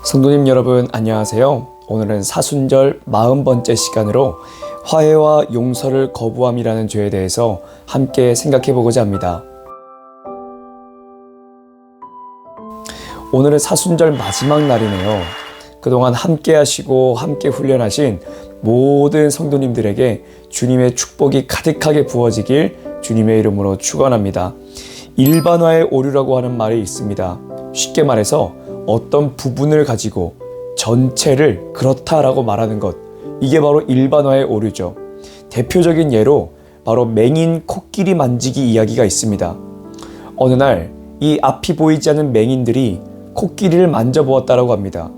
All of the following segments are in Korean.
성도님 여러분 안녕하세요. 오늘은 사순절 40번째 시간으로 화해와 용서를 거부함이라는 죄에 대해서 함께 생각해 보고자 합니다. 오늘은 사순절 마지막 날이네요. 그동안 함께 하시고 함께 훈련하신 모든 성도님들에게 주님의 축복이 가득하게 부어지길 주님의 이름으로 축원합니다. 일반화의 오류라고 하는 말이 있습니다. 쉽게 말해서 어떤 부분을 가지고 전체를 그렇다라고 말하는 것, 이게 바로 일반화의 오류죠. 대표적인 예로 바로 맹인 코끼리 만지기 이야기가 있습니다. 어느 날 이 앞이 보이지 않는 맹인들이 코끼리를 만져보았다라고 합니다.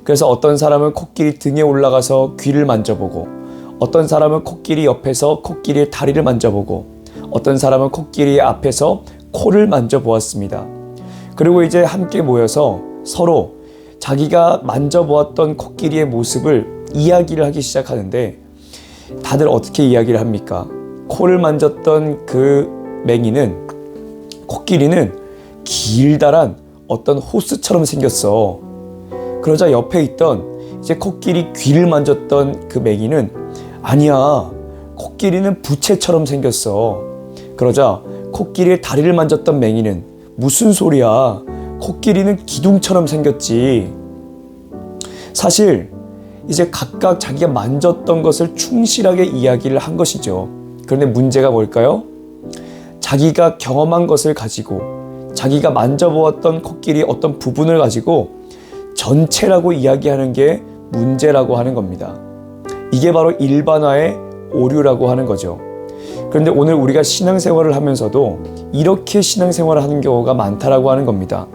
그래서 어떤 사람은 코끼리 등에 올라가서 귀를 만져보고, 어떤 사람은 코끼리 옆에서 코끼리의 다리를 만져보고, 어떤 사람은 코끼리 앞에서 코를 만져보았습니다. 그리고 이제 함께 모여서 서로 자기가 만져보았던 코끼리의 모습을 이야기를 하기 시작하는데, 다들 어떻게 이야기를 합니까? 코를 만졌던 그 맹인은, 코끼리는 길다란 어떤 호스처럼 생겼어. 그러자 옆에 있던 이제 코끼리 귀를 만졌던 그 맹인은, 아니야, 코끼리는 부채처럼 생겼어. 그러자 코끼리의 다리를 만졌던 맹인은, 무슨 소리야, 코끼리는 기둥처럼 생겼지. 사실 이제 각각 자기가 만졌던 것을 충실하게 이야기를 한 것이죠. 그런데 문제가 뭘까요? 자기가 경험한 것을 가지고, 자기가 만져보았던 코끼리 어떤 부분을 가지고 전체라고 이야기하는 게 문제라고 하는 겁니다. 이게 바로 일반화의 오류라고 하는 거죠. 그런데 오늘 우리가 신앙생활을 하면서도 이렇게 신앙생활을 하는 경우가 많다라고 하는 겁니다.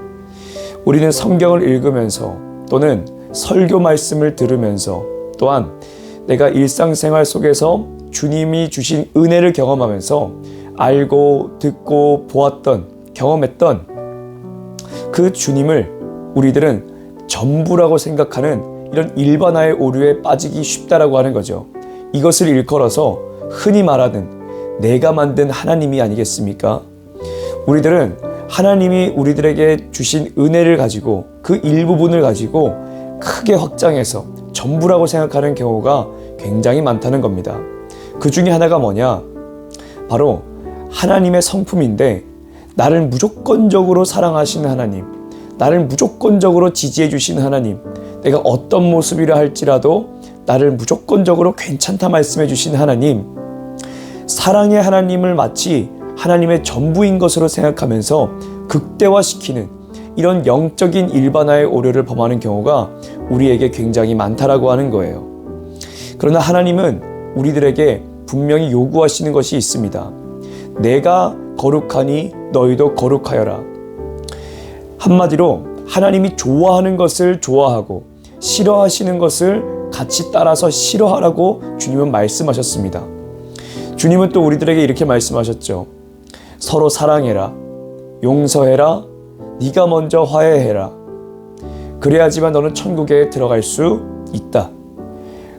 우리는 성경을 읽으면서, 또는 설교 말씀을 들으면서, 또한 내가 일상생활 속에서 주님이 주신 은혜를 경험하면서 알고 듣고 보았던, 경험했던 그 주님을 우리들은 전부라고 생각하는 이런 일반화의 오류에 빠지기 쉽다라고 하는 거죠. 이것을 일컬어서 흔히 말하는 내가 만든 하나님이 아니겠습니까? 우리들은 하나님이 우리들에게 주신 은혜를 가지고 그 일부분을 가지고 크게 확장해서 전부라고 생각하는 경우가 굉장히 많다는 겁니다. 그 중에 하나가 뭐냐? 바로 하나님의 성품인데, 나를 무조건적으로 사랑하시는 하나님, 나를 무조건적으로 지지해 주시는 하나님, 내가 어떤 모습이라 할지라도 나를 무조건적으로 괜찮다 말씀해 주신 하나님, 사랑의 하나님을 마치 하나님의 전부인 것으로 생각하면서 극대화시키는 이런 영적인 일반화의 오류를 범하는 경우가 우리에게 굉장히 많다라고 하는 거예요. 그러나 하나님은 우리들에게 분명히 요구하시는 것이 있습니다. 내가 거룩하니 너희도 거룩하여라. 한마디로 하나님이 좋아하는 것을 좋아하고 싫어하시는 것을 같이 따라서 싫어하라고 주님은 말씀하셨습니다. 주님은 또 우리들에게 이렇게 말씀하셨죠. 서로 사랑해라, 용서해라, 네가 먼저 화해해라. 그래야지만 너는 천국에 들어갈 수 있다.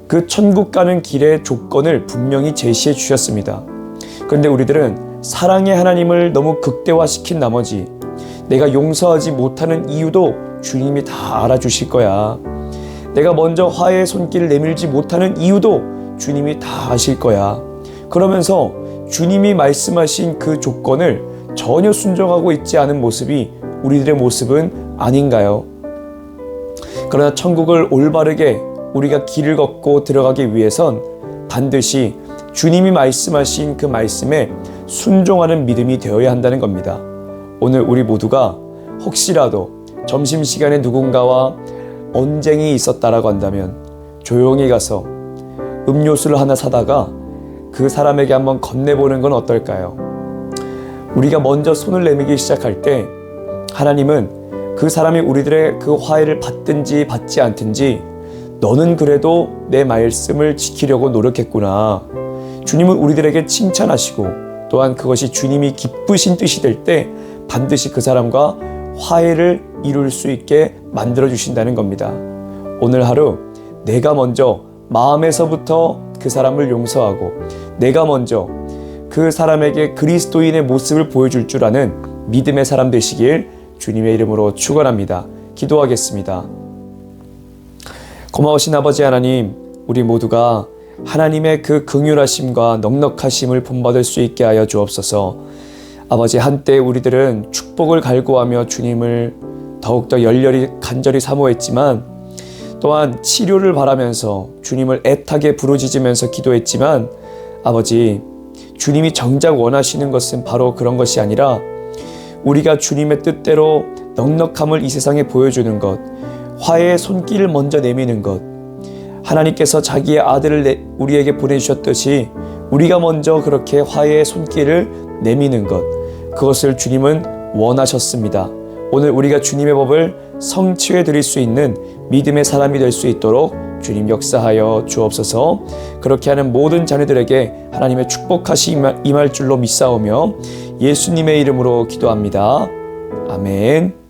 그 천국 가는 길의 조건을 분명히 제시해 주셨습니다. 그런데 우리들은 사랑의 하나님을 너무 극대화시킨 나머지 내가 용서하지 못하는 이유도 주님이 다 알아주실 거야. 내가 먼저 화해의 손길을 내밀지 못하는 이유도 주님이 다 아실 거야. 그러면서 주님이 말씀하신 그 조건을 전혀 순종하고 있지 않은 모습이 우리들의 모습은 아닌가요? 그러나 천국을 올바르게 우리가 길을 걷고 들어가기 위해선 반드시 주님이 말씀하신 그 말씀에 순종하는 믿음이 되어야 한다는 겁니다. 오늘 우리 모두가 혹시라도 점심시간에 누군가와 언쟁이 있었다라고 한다면 조용히 가서 음료수를 하나 사다가 그 사람에게 한번 건네보는 건 어떨까요? 우리가 먼저 손을 내밀기 시작할 때 하나님은 그 사람이 우리들의 그 화해를 받든지 받지 않든지 너는 그래도 내 말씀을 지키려고 노력했구나. 주님은 우리들에게 칭찬하시고, 또한 그것이 주님이 기쁘신 뜻이 될 때 반드시 그 사람과 화해를 이룰 수 있게 만들어 주신다는 겁니다. 오늘 하루 내가 먼저 마음에서부터 그 사람을 용서하고, 내가 먼저 그 사람에게 그리스도인의 모습을 보여줄 줄 아는 믿음의 사람 되시길 주님의 이름으로 축원합니다. 기도하겠습니다. 고마우신 아버지 하나님, 우리 모두가 하나님의 그 긍휼하심과 넉넉하심을 본받을 수 있게 하여 주옵소서. 아버지, 한때 우리들은 축복을 갈구하며 주님을 더욱더 열렬히 간절히 사모했지만, 또한 치료를 바라면서 주님을 애타게 부르짖으면서 기도했지만, 아버지, 주님이 정작 원하시는 것은 바로 그런 것이 아니라 우리가 주님의 뜻대로 넉넉함을 이 세상에 보여주는 것, 화해의 손길을 먼저 내미는 것, 하나님께서 자기의 아들을 우리에게 보내주셨듯이 우리가 먼저 그렇게 화해의 손길을 내미는 것, 그것을 주님은 원하셨습니다. 오늘 우리가 주님의 법을 성취해 드릴 수 있는 믿음의 사람이 될 수 있도록 주님 역사하여 주옵소서. 그렇게 하는 모든 자녀들에게 하나님의 축복하시 임할 줄로 믿사오며 예수님의 이름으로 기도합니다. 아멘.